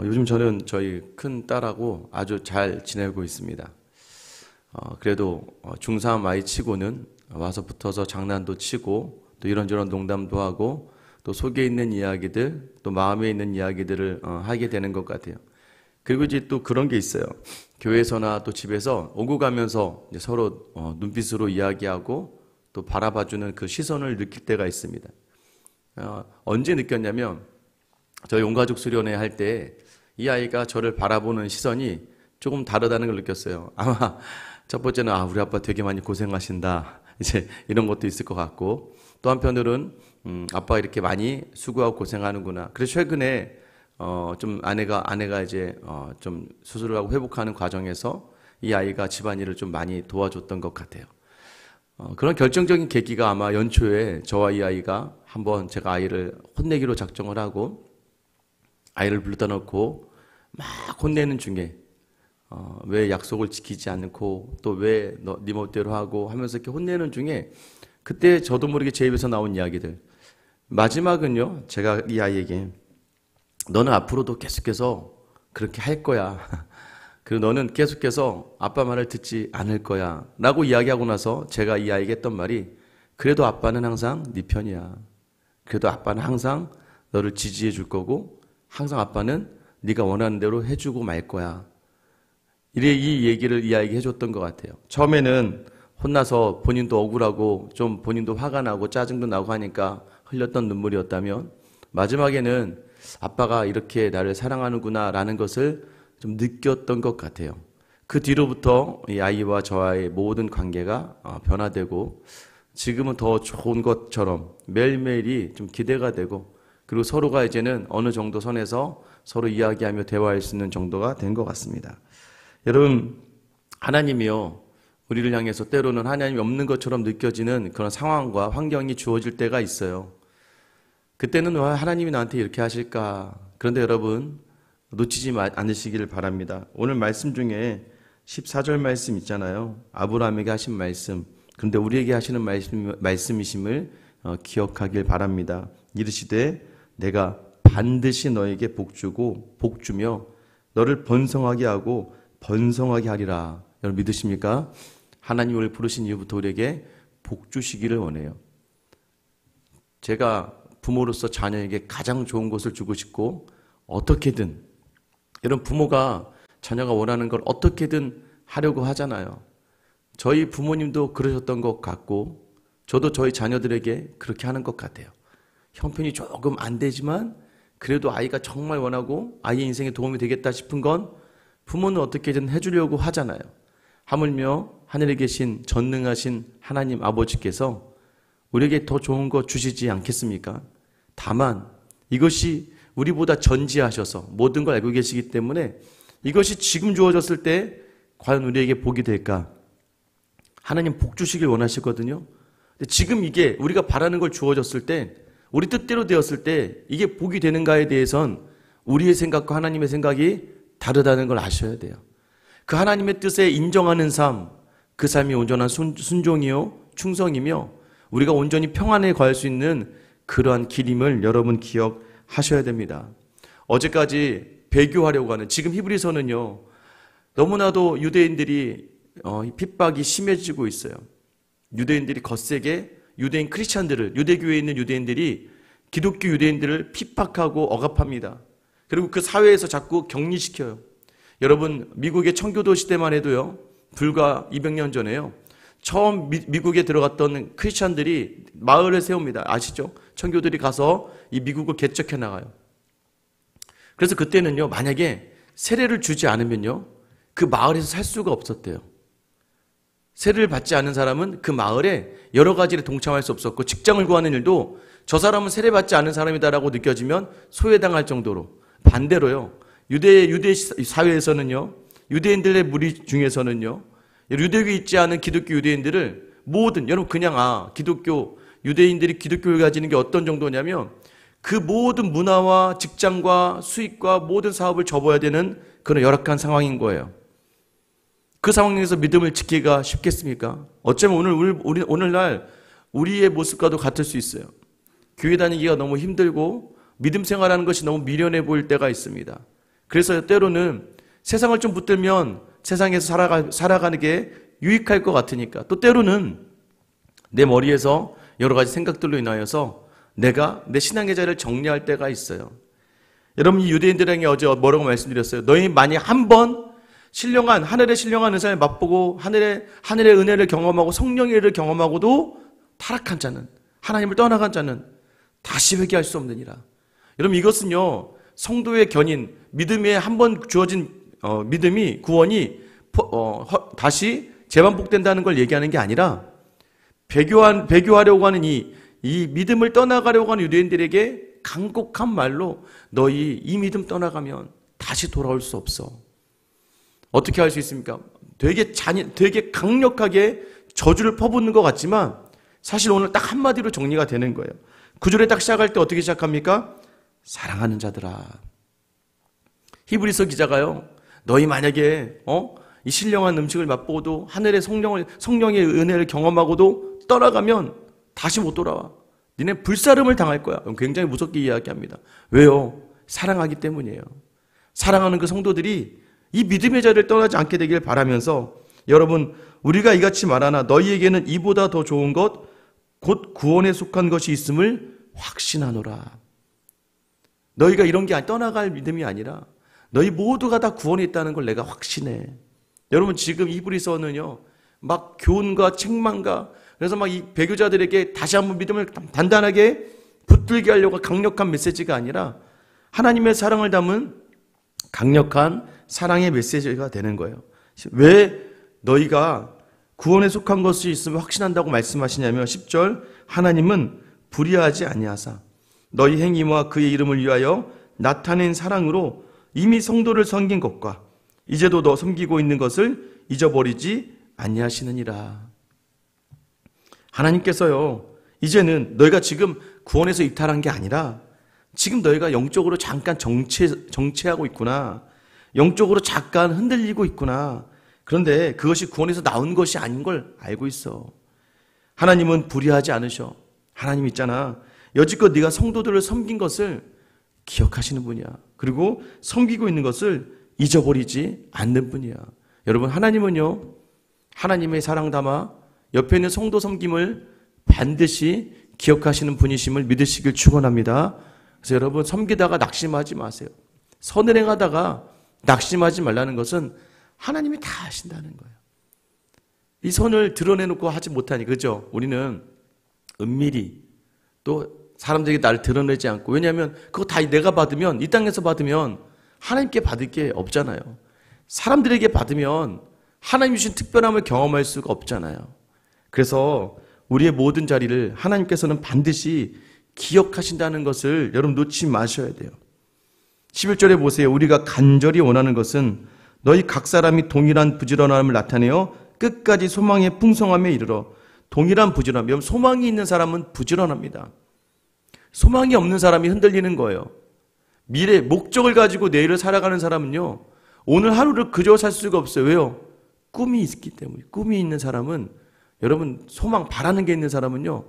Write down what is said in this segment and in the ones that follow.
요즘 저는 저희 큰 딸하고 아주 잘 지내고 있습니다. 그래도 중3 아이 치고는 와서 붙어서 장난도 치고 또 이런저런 농담도 하고 또 속에 있는 이야기들 또 마음에 있는 이야기들을 하게 되는 것 같아요. 그리고 이제 또 그런 게 있어요. 교회에서나 또 집에서 오고 가면서 이제 서로 눈빛으로 이야기하고 또 바라봐주는 그 시선을 느낄 때가 있습니다. 언제 느꼈냐면 저희 온가족 수련회 할 때 이 아이가 저를 바라보는 시선이 조금 다르다는 걸 느꼈어요. 아마 첫 번째는 우리 아빠 되게 많이 고생하신다 이제 이런 것도 있을 것 같고, 또 한편으로는 아빠 이렇게 많이 수고하고 고생하는구나. 그래서 최근에 좀 아내가 이제 좀 수술을 하고 회복하는 과정에서 이 아이가 집안일을 좀 많이 도와줬던 것 같아요. 그런 결정적인 계기가 아마 연초에 저와 이 아이가 한번 제가 아이를 혼내기로 작정을 하고 아이를 불러다 놓고 막 혼내는 중에 왜 약속을 지키지 않고 또 왜 네 멋대로 하고 하면서 이렇게 혼내는 중에 그때 저도 모르게 제 입에서 나온 이야기들, 마지막은요 제가 이 아이에게 너는 앞으로도 계속해서 그렇게 할 거야. 그리고 너는 계속해서 아빠 말을 듣지 않을 거야 라고 이야기하고 나서 제가 이 아이에게 했던 말이, 그래도 아빠는 항상 네 편이야. 그래도 아빠는 항상 너를 지지해 줄 거고 항상 아빠는 네가 원하는 대로 해주고 말 거야. 이 얘기를 이 아이에게 해줬던 것 같아요. 처음에는 혼나서 본인도 억울하고 좀 본인도 화가 나고 짜증도 나고 하니까 흘렸던 눈물이었다면 마지막에는 아빠가 이렇게 나를 사랑하는구나 라는 것을 좀 느꼈던 것 같아요. 그 뒤로부터 이 아이와 저와의 모든 관계가 변화되고 지금은 더 좋은 것처럼 매일매일이 좀 기대가 되고, 그리고 서로가 이제는 어느 정도 선에서 서로 이야기하며 대화할 수 있는 정도가 된 것 같습니다. 여러분, 하나님이요 우리를 향해서 때로는 하나님이 없는 것처럼 느껴지는 그런 상황과 환경이 주어질 때가 있어요. 그때는 왜 하나님이 나한테 이렇게 하실까? 그런데 여러분 놓치지 않으시기를 바랍니다. 오늘 말씀 중에 14절 말씀 있잖아요. 아브라함에게 하신 말씀, 그런데 우리에게 하시는 말씀이심을 기억하길 바랍니다. 이르시되 내가 반드시 너에게 복주고 복주며 너를 번성하게 하고 번성하게 하리라. 여러분 믿으십니까? 하나님이 우리를 부르신 이후부터 우리에게 복주시기를 원해요. 제가 부모로서 자녀에게 가장 좋은 것을 주고 싶고 어떻게든, 이런 부모가 자녀가 원하는 걸 어떻게든 하려고 하잖아요. 저희 부모님도 그러셨던 것 같고 저도 저희 자녀들에게 그렇게 하는 것 같아요. 형편이 조금 안 되지만 그래도 아이가 정말 원하고 아이의 인생에 도움이 되겠다 싶은 건 부모는 어떻게든 해주려고 하잖아요. 하물며 하늘에 계신 전능하신 하나님 아버지께서 우리에게 더 좋은 거 주시지 않겠습니까? 다만 이것이 우리보다 전지하셔서 모든 걸 알고 계시기 때문에 이것이 지금 주어졌을 때 과연 우리에게 복이 될까? 하나님 복 주시길 원하시거든요. 근데 지금 이게 우리가 바라는 걸 주어졌을 때, 우리 뜻대로 되었을 때 이게 복이 되는가에 대해선 우리의 생각과 하나님의 생각이 다르다는 걸 아셔야 돼요. 그 하나님의 뜻에 인정하는 삶, 그 삶이 온전한 순종이요 충성이며 우리가 온전히 평안에 거할 수 있는 그러한 길임을 여러분 기억하셔야 됩니다. 어제까지 배교하려고 하는, 지금 히브리서는요 너무나도 유대인들이 핍박이 심해지고 있어요. 유대인들이 거세게 유대인 크리스찬들을, 유대교회에 있는 유대인들이 기독교 유대인들을 핍박하고 억압합니다. 그리고 그 사회에서 자꾸 격리시켜요. 여러분 미국의 청교도 시대만 해도요 불과 200년 전에요 처음 미국에 들어갔던 크리스찬들이 마을을 세웁니다. 아시죠? 청교들이 가서 이 미국을 개척해 나가요. 그래서 그때는요 만약에 세례를 주지 않으면요 그 마을에서 살 수가 없었대요. 세례를 받지 않은 사람은 그 마을에 여러 가지 일에 동참할 수 없었고, 직장을 구하는 일도 저 사람은 세례받지 않은 사람이다라고 느껴지면 소외당할 정도로, 반대로요 유대 사회에서는요 유대인들의 무리 중에서는요 유대교에 있지 않은 기독교 유대인들을 모든, 여러분 그냥 기독교 유대인들이 기독교를 가지는 게 어떤 정도냐면 그 모든 문화와 직장과 수익과 모든 사업을 접어야 되는 그런 열악한 상황인 거예요. 그 상황에서 믿음을 지키기가 쉽겠습니까? 어쩌면 오늘날 우리의 모습과도 같을 수 있어요. 교회 다니기가 너무 힘들고 믿음 생활하는 것이 너무 미련해 보일 때가 있습니다. 그래서 때로는 세상을 좀 붙들면 세상에서 살아가는 게 유익할 것 같으니까, 또 때로는 내 머리에서 여러 가지 생각들로 인하여서 내가 내 신앙의 자리를 정리할 때가 있어요. 여러분, 이 유대인들에게 어제 뭐라고 말씀드렸어요? 너희 만약 한번 하늘의 신령한 은사를 맛보고 하늘의 은혜를 경험하고 성령의 일을 경험하고도 타락한 자는, 하나님을 떠나간 자는 다시 회개할 수 없느니라. 여러분, 이것은요, 성도의 견인, 믿음에 한번 주어진 믿음이, 구원이 다시 재반복된다는 걸 얘기하는 게 아니라, 배교하려고 하는 이 믿음을 떠나가려고 하는 유대인들에게 간곡한 말로 너희 이 믿음 떠나가면 다시 돌아올 수 없어. 어떻게 할 수 있습니까? 되게 강력하게 저주를 퍼붓는 것 같지만 사실 오늘 딱 한마디로 정리가 되는 거예요. 9절에 딱 시작할 때 어떻게 시작합니까? 사랑하는 자들아. 히브리서 기자가요, 너희 만약에 이 신령한 음식을 맛보고도 하늘의 성령의 은혜를 경험하고도 떠나가면 다시 못 돌아와. 니네 불사름을 당할 거야. 굉장히 무섭게 이야기합니다. 왜요? 사랑하기 때문이에요. 사랑하는 그 성도들이 이 믿음의 자리를 떠나지 않게 되길 바라면서, 여러분, 우리가 이같이 말하나 너희에게는 이보다 더 좋은 것 곧 구원에 속한 것이 있음을 확신하노라. 너희가 이런 게 떠나갈 믿음이 아니라 너희 모두가 다 구원에 있다는 걸 내가 확신해. 여러분, 지금 히브리서는요, 막 교훈과 책망과, 그래서 막 이 배교자들에게 다시 한번 믿음을 단단하게 붙들게 하려고 강력한 메시지가 아니라 하나님의 사랑을 담은 강력한 사랑의 메시지가 되는 거예요. 왜 너희가 구원에 속한 것이 있으면 확신한다고 말씀하시냐면 10절, 하나님은 불의하지 아니하사 너희 행위와 그의 이름을 위하여 나타낸 사랑으로 이미 성도를 섬긴 것과 이제도 너 섬기고 있는 것을 잊어버리지 아니하시느니라. 하나님께서요, 이제는 너희가 지금 구원에서 이탈한 게 아니라 지금 너희가 영적으로 잠깐 정체하고 있구나. 영적으로 잠깐 흔들리고 있구나. 그런데 그것이 구원에서 나온 것이 아닌 걸 알고 있어. 하나님은 불의하지 않으셔. 하나님 있잖아, 여지껏 네가 성도들을 섬긴 것을 기억하시는 분이야. 그리고 섬기고 있는 것을 잊어버리지 않는 분이야. 여러분, 하나님은요, 하나님의 사랑 담아 옆에 있는 성도 섬김을 반드시 기억하시는 분이심을 믿으시길 축원합니다. 그래서 여러분, 섬기다가 낙심하지 마세요. 선을 행하다가 낙심하지 말라는 것은 하나님이 다 하신다는 거예요. 이 선을 드러내놓고 하지 못하니, 그죠? 우리는 은밀히 또 사람들에게 나를 드러내지 않고, 왜냐하면 그거 다 내가 받으면, 이 땅에서 받으면 하나님께 받을 게 없잖아요. 사람들에게 받으면 하나님 주신 특별함을 경험할 수가 없잖아요. 그래서 우리의 모든 자리를 하나님께서는 반드시 기억하신다는 것을 여러분 놓지 마셔야 돼요. 11절에 보세요. 우리가 간절히 원하는 것은 너희 각 사람이 동일한 부지런함을 나타내어 끝까지 소망의 풍성함에 이르러. 동일한 부지런함. 여러분, 소망이 있는 사람은 부지런합니다. 소망이 없는 사람이 흔들리는 거예요. 미래, 목적을 가지고 내일을 살아가는 사람은요, 오늘 하루를 그저 살 수가 없어요. 왜요? 꿈이 있기 때문에. 꿈이 있는 사람은, 여러분, 소망, 바라는 게 있는 사람은요,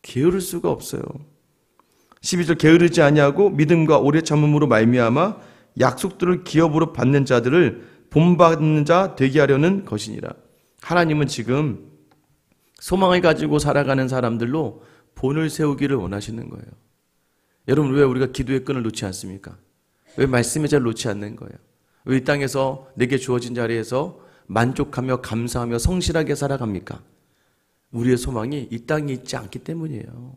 게으를 수가 없어요. 12절, 게으르지 아니하고 믿음과 오래 참음으로 말미암아 약속들을 기업으로 받는 자들을 본받는 자 되게 하려는 것이니라. 하나님은 지금 소망을 가지고 살아가는 사람들로 본을 세우기를 원하시는 거예요. 여러분, 왜 우리가 기도의 끈을 놓지 않습니까? 왜 말씀의 자를 놓지 않는 거예요? 왜 이 땅에서 내게 주어진 자리에서 만족하며 감사하며 성실하게 살아갑니까? 우리의 소망이 이 땅에 있지 않기 때문이에요.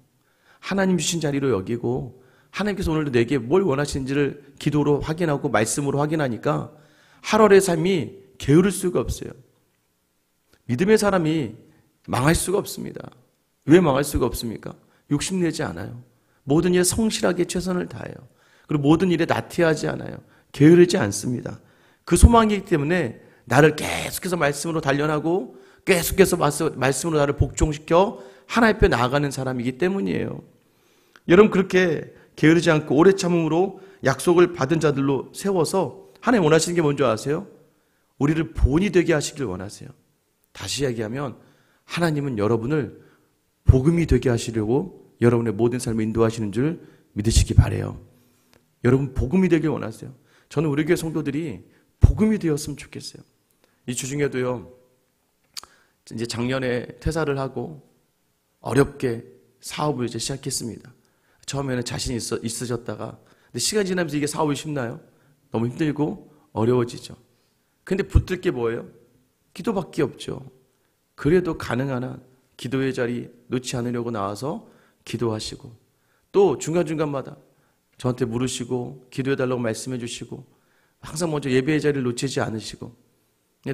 하나님 주신 자리로 여기고, 하나님께서 오늘도 내게 뭘 원하시는지를 기도로 확인하고 말씀으로 확인하니까 하루의 삶이 게으를 수가 없어요. 믿음의 사람이 망할 수가 없습니다. 왜 망할 수가 없습니까? 욕심내지 않아요. 모든 일에 성실하게 최선을 다해요. 그리고 모든 일에 나태하지 않아요. 게으르지 않습니다. 그 소망이기 때문에 나를 계속해서 말씀으로 단련하고 계속해서 말씀으로 나를 복종시켜 하나님 앞에 나아가는 사람이기 때문이에요. 여러분, 그렇게 게으르지 않고 오래 참음으로 약속을 받은 자들로 세워서 하나님 원하시는 게 뭔지 아세요? 우리를 본이 되게 하시길 원하세요. 다시 얘기하면 하나님은 여러분을 복음이 되게 하시려고 여러분의 모든 삶을 인도하시는 줄 믿으시기 바라요. 여러분, 복음이 되길 원하세요. 저는 우리 교회 성도들이 복음이 되었으면 좋겠어요. 이 주중에도요, 이제 작년에 퇴사를 하고 어렵게 사업을 이제 시작했습니다. 처음에는 자신이 있으셨다가, 근데 시간이 지나면서 이게 사업이 쉽나요? 너무 힘들고 어려워지죠. 근데 붙들 게 뭐예요? 기도밖에 없죠. 그래도 가능한 한 기도의 자리 놓지 않으려고 나와서 기도하시고, 또 중간중간마다 저한테 물으시고 기도해달라고 말씀해 주시고, 항상 먼저 예배의 자리를 놓치지 않으시고,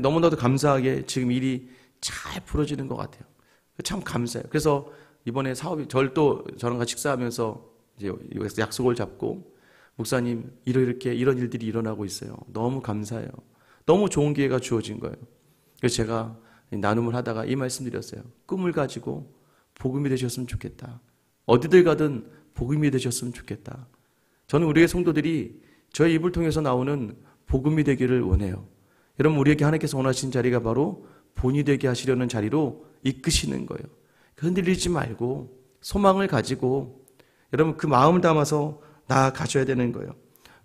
너무나도 감사하게 지금 일이 잘 풀어지는 것 같아요. 참 감사해요. 그래서 이번에 사업이, 저랑 같이 식사하면서 이제 약속을 잡고, 목사님 이렇게 이런 일들이 일어나고 있어요. 너무 감사해요. 너무 좋은 기회가 주어진 거예요. 그래서 제가 나눔을 하다가 이 말씀 드렸어요. 꿈을 가지고 복음이 되셨으면 좋겠다. 어디들 가든 복음이 되셨으면 좋겠다. 저는 우리의 성도들이 저의 입을 통해서 나오는 복음이 되기를 원해요. 여러분, 우리에게 하나님께서 원하시는 자리가 바로 본이 되게 하시려는 자리로 이끄시는 거예요. 흔들리지 말고 소망을 가지고 여러분 그 마음을 담아서 나아가셔야 되는 거예요.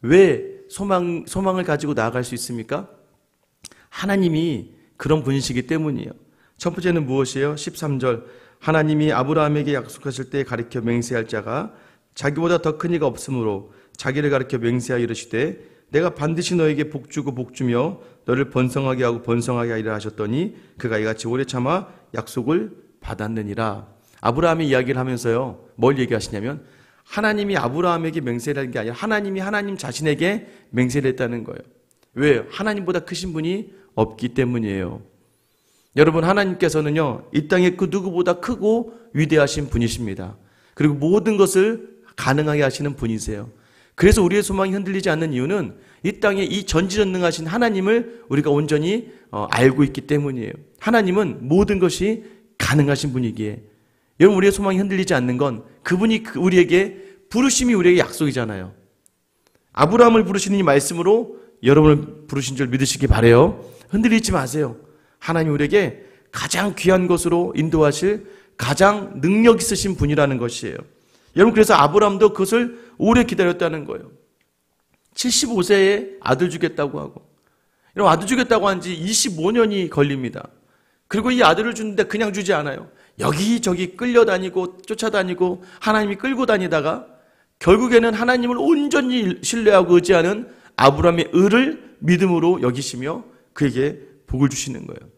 왜 소망을 가지고 나아갈 수 있습니까? 하나님이 그런 분이시기 때문이에요. 첫 번째는 무엇이에요? 13절, 하나님이 아브라함에게 약속하실 때 가리켜 맹세할 자가 자기보다 더 큰 이가 없으므로 자기를 가리켜 맹세하여 이르시되 내가 반드시 너에게 복주고 복주며 너를 번성하게 하고 번성하게 하리라 하셨더니 그가 이같이 오래 참아 약속을 받았느니라. 아브라함의 이야기를 하면서요, 뭘 얘기하시냐면 하나님이 아브라함에게 맹세를 한 게 아니라 하나님이 하나님 자신에게 맹세를 했다는 거예요. 왜? 하나님보다 크신 분이 없기 때문이에요. 여러분, 하나님께서는요, 이 땅에 그 누구보다 크고 위대하신 분이십니다. 그리고 모든 것을 가능하게 하시는 분이세요. 그래서 우리의 소망이 흔들리지 않는 이유는 이 땅에 이 전지전능하신 하나님을 우리가 온전히 알고 있기 때문이에요. 하나님은 모든 것이 가능하신 분이기에, 여러분, 우리의 소망이 흔들리지 않는 건 그분이 우리에게 부르심이 우리에게 약속이잖아요. 아브라함을 부르시는 이 말씀으로 여러분을 부르신 줄 믿으시기 바라요. 흔들리지 마세요. 하나님 우리에게 가장 귀한 것으로 인도하실 가장 능력 있으신 분이라는 것이에요. 여러분, 그래서 아브라함도 그것을 오래 기다렸다는 거예요. 75세에 아들 주겠다고 하고, 여러분, 아들 주겠다고 한 지 25년이 걸립니다. 그리고 이 아들을 주는데 그냥 주지 않아요. 여기저기 끌려다니고 쫓아다니고 하나님이 끌고 다니다가 결국에는 하나님을 온전히 신뢰하고 의지하는 아브라함의 의를 믿음으로 여기시며 그에게 복을 주시는 거예요.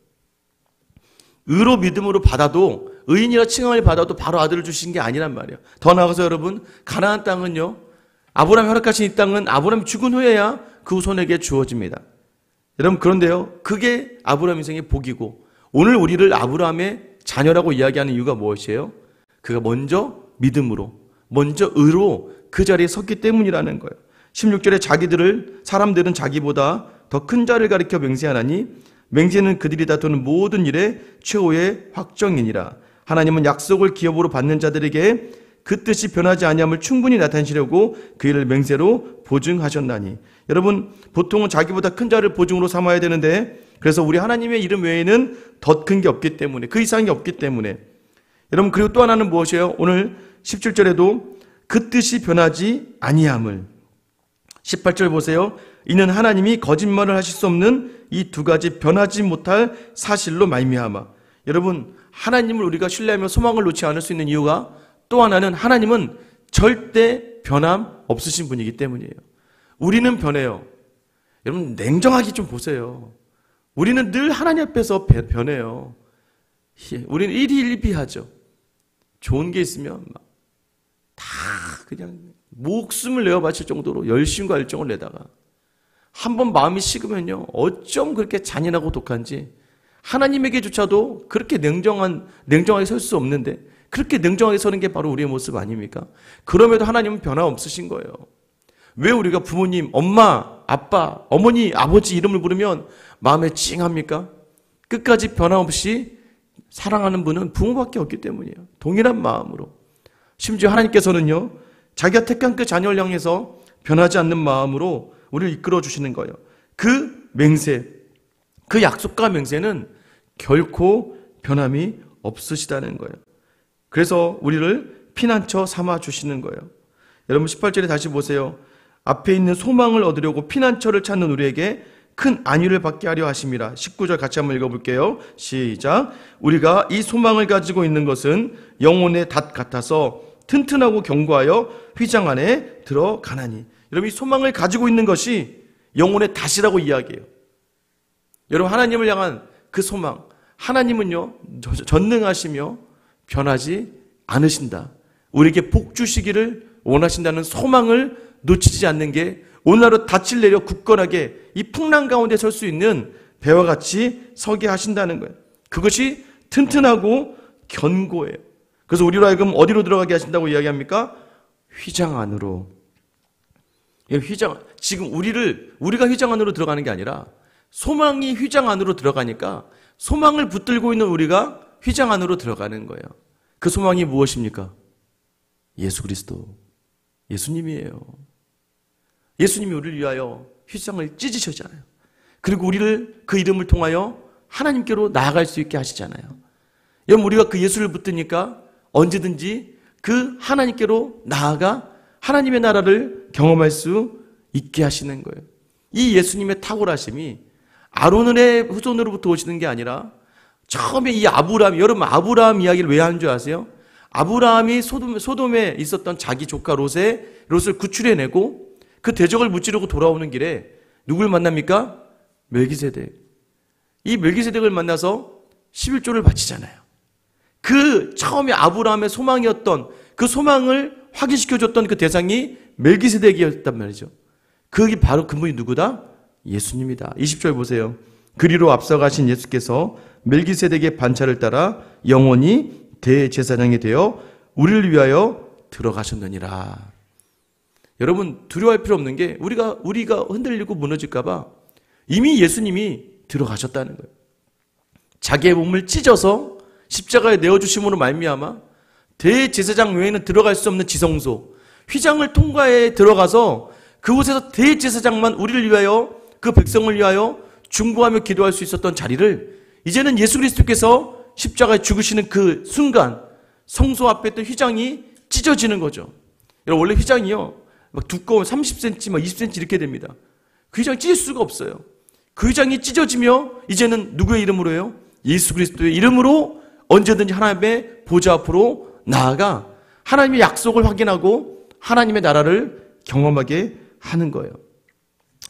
의로 믿음으로 받아도, 의인이라 칭함을 받아도 바로 아들을 주신 게 아니란 말이에요. 더 나아가서 여러분, 가나안 땅은요, 아브라함이 허락하신 이 땅은 아브라함이 죽은 후에야 그 후손에게 주어집니다. 여러분, 그런데요, 그게 아브라함 인생의 복이고, 오늘 우리를 아브라함의 자녀라고 이야기하는 이유가 무엇이에요? 그가 먼저 믿음으로, 먼저 의로 그 자리에 섰기 때문이라는 거예요. 16절에 사람들은 자기보다 더 큰 자를 가리켜 맹세하나니 맹세는 그들이 다투는 모든 일의 최후의 확정이니라. 하나님은 약속을 기업으로 받는 자들에게 그 뜻이 변하지 아니함을 충분히 나타내시려고 그 일을 맹세로 보증하셨나니. 여러분, 보통은 자기보다 큰 자를 보증으로 삼아야 되는데, 그래서 우리 하나님의 이름 외에는 더 큰 게 없기 때문에, 그 이상이 없기 때문에. 여러분, 그리고 또 하나는 무엇이에요? 오늘 17절에도 그 뜻이 변하지 아니함을. 18절 보세요. 이는 하나님이 거짓말을 하실 수 없는 이 두 가지 변하지 못할 사실로 말미암아. 여러분, 하나님을 우리가 신뢰하며 소망을 놓지 않을 수 있는 이유가 또 하나는 하나님은 절대 변함 없으신 분이기 때문이에요. 우리는 변해요. 여러분, 냉정하게 좀 보세요. 우리는 늘 하나님 앞에서 변해요. 우리는 일희일비하죠. 좋은 게 있으면 막 다 그냥 목숨을 내어 바칠 정도로 열심과 열정을 내다가 한번 마음이 식으면요, 어쩜 그렇게 잔인하고 독한지, 하나님에게조차도 그렇게 냉정하게 설 수 없는데 그렇게 냉정하게 서는 게 바로 우리의 모습 아닙니까? 그럼에도 하나님은 변함없으신 거예요. 왜 우리가 부모님, 엄마, 아빠, 어머니, 아버지 이름을 부르면 마음에 찡합니까? 끝까지 변함없이 사랑하는 분은 부모밖에 없기 때문이에요. 동일한 마음으로. 심지어 하나님께서는요, 자기가 택한 그 자녀를 향해서 변하지 않는 마음으로 우리를 이끌어 주시는 거예요. 그 맹세, 그 약속과 맹세는 결코 변함이 없으시다는 거예요. 그래서 우리를 피난처 삼아 주시는 거예요. 여러분, 18절에 다시 보세요. 앞에 있는 소망을 얻으려고 피난처를 찾는 우리에게 큰 안위를 받게 하려 하심이라. 19절 같이 한번 읽어볼게요. 시작. 우리가 이 소망을 가지고 있는 것은 영혼의 닷 같아서 튼튼하고 견고하여 휘장 안에 들어가나니. 여러분, 이 소망을 가지고 있는 것이 영혼의 닷이라고 이야기해요. 여러분, 하나님을 향한 그 소망, 하나님은요 전능하시며 변하지 않으신다. 우리에게 복 주시기를 원하신다는 소망을 놓치지 않는 게 오늘 하루 닻을 내려 굳건하게 이 풍랑 가운데 설 수 있는 배와 같이 서게 하신다는 거예요. 그것이 튼튼하고 견고해요. 그래서 우리로 하여금 어디로 들어가게 하신다고 이야기합니까? 휘장 안으로. 지금 우리가 휘장 안으로 들어가는 게 아니라 소망이 휘장 안으로 들어가니까 소망을 붙들고 있는 우리가 휘장 안으로 들어가는 거예요. 그 소망이 무엇입니까? 예수 그리스도, 예수님이에요. 예수님이 우리를 위하여 휘장을 찢으셨잖아요. 그리고 우리를 그 이름을 통하여 하나님께로 나아갈 수 있게 하시잖아요. 여러분, 우리가 그 예수를 붙드니까 언제든지 그 하나님께로 나아가 하나님의 나라를 경험할 수 있게 하시는 거예요. 이 예수님의 탁월하심이 아론의 후손으로부터 오시는 게 아니라 처음에 이 아브라함, 여러분 아브라함 이야기를 왜 하는 줄 아세요? 아브라함이 소돔에 있었던 자기 조카 롯을 구출해내고 그 대적을 무찌르고 돌아오는 길에 누굴 만납니까? 멜기세덱. 이 멜기세덱을 만나서 11조를 바치잖아요. 그 처음에 아브라함의 소망이었던 그 소망을 확인시켜줬던 그 대상이 멜기세덱이었단 말이죠. 그게 바로 그분이 누구다? 예수님이다. 20절 보세요. 그리로 앞서가신 예수께서 멜기세덱의 반차를 따라 영원히 대제사장이 되어 우리를 위하여 들어가셨느니라. 여러분, 두려워할 필요 없는 게 우리가 흔들리고 무너질까 봐 이미 예수님이 들어가셨다는 거예요. 자기의 몸을 찢어서 십자가에 내어주심으로 말미암아 대제사장 외에는 들어갈 수 없는 지성소, 휘장을 통과해 들어가서 그곳에서 대제사장만 우리를 위하여, 그 백성을 위하여 중보하며 기도할 수 있었던 자리를 이제는 예수 그리스도께서 십자가에 죽으시는 그 순간 성소 앞에 있던 휘장이 찢어지는 거죠. 여러분, 원래 휘장이요 막 두꺼운 30cm, 막 20cm 이렇게 됩니다. 그 휘장이 찢을 수가 없어요. 그 휘장이 찢어지며 이제는 누구의 이름으로요? 예수 그리스도의 이름으로 언제든지 하나님의 보좌 앞으로 나아가 하나님의 약속을 확인하고 하나님의 나라를 경험하게 하는 거예요.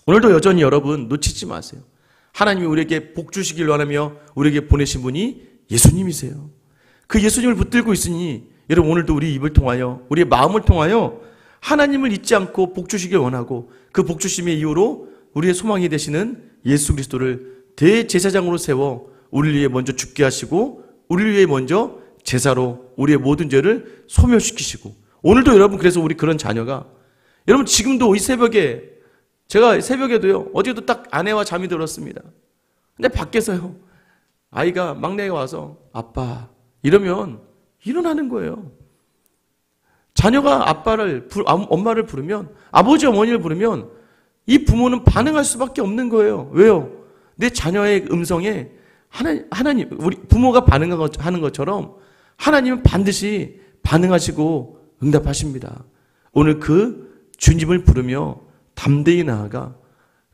오늘도 여전히 여러분 놓치지 마세요. 하나님이 우리에게 복 주시길 원하며 우리에게 보내신 분이 예수님이세요. 그 예수님을 붙들고 있으니 여러분, 오늘도 우리 입을 통하여, 우리의 마음을 통하여 하나님을 잊지 않고 복 주시길 원하고, 그 복 주심의 이유로 우리의 소망이 되시는 예수 그리스도를 대제사장으로 세워 우리를 위해 먼저 죽게 하시고 우리를 위해 먼저 제사로 우리의 모든 죄를 소멸시키시고, 오늘도 여러분, 그래서 우리 그런 자녀가, 여러분 지금도 이 새벽에, 제가 새벽에도요 어제도 딱 아내와 잠이 들었습니다. 근데 밖에서요 아이가, 막내가 와서 아빠 이러면 일어나는 거예요. 자녀가 엄마를 부르면, 아버지 어머니를 부르면 이 부모는 반응할 수밖에 없는 거예요. 왜요? 내 자녀의 음성에 하나님, 우리 부모가 반응하는 것처럼 하나님은 반드시 반응하시고 응답하십니다. 오늘 그 주님을 부르며 담대히 나아가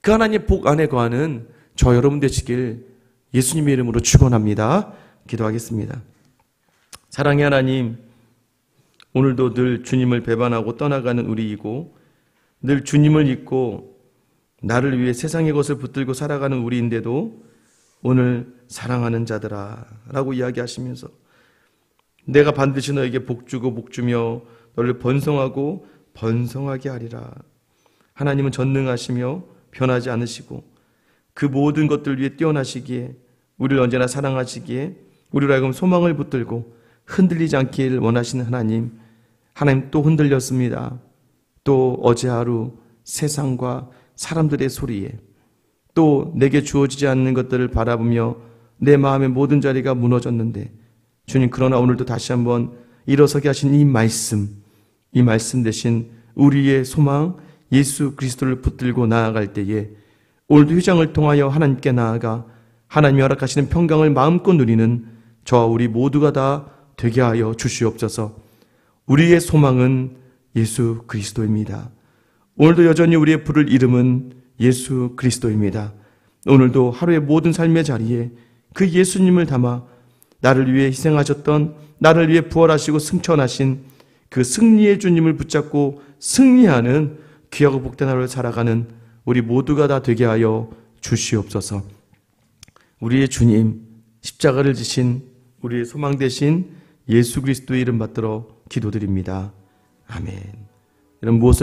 그 하나님의 복 안에 거하는 저 여러분 되시길 예수님의 이름으로 축원합니다. 기도하겠습니다. 사랑의 하나님, 오늘도 늘 주님을 배반하고 떠나가는 우리이고 늘 주님을 잊고 나를 위해 세상의 것을 붙들고 살아가는 우리인데도 오늘 사랑하는 자들아 라고 이야기하시면서 내가 반드시 너에게 복주고 복주며 너를 번성하고 번성하게 하리라. 하나님은 전능하시며 변하지 않으시고 그 모든 것들 위해 뛰어나시기에 우리를 언제나 사랑하시기에 우리로 하여금 소망을 붙들고 흔들리지 않길 원하시는 하나님 또 흔들렸습니다. 또 어제 하루 세상과 사람들의 소리에 또 내게 주어지지 않는 것들을 바라보며 내 마음의 모든 자리가 무너졌는데 주님, 그러나 오늘도 다시 한번 일어서게 하신 이 말씀 대신 우리의 소망 예수 그리스도를 붙들고 나아갈 때에 오늘도 휘장을 통하여 하나님께 나아가 하나님이 허락하시는 평강을 마음껏 누리는 저와 우리 모두가 다 되게 하여 주시옵소서. 우리의 소망은 예수 그리스도입니다. 오늘도 여전히 우리의 부를 이름은 예수 그리스도입니다. 오늘도 하루의 모든 삶의 자리에 그 예수님을 담아 나를 위해 희생하셨던, 나를 위해 부활하시고 승천하신 그 승리의 주님을 붙잡고 승리하는 귀하고 복된 하루를 살아가는 우리 모두가 다 되게 하여 주시옵소서. 우리의 주님, 십자가를 지신 우리의 소망 되신 예수 그리스도의 이름 받들어 기도드립니다. 아멘. 이런 무엇을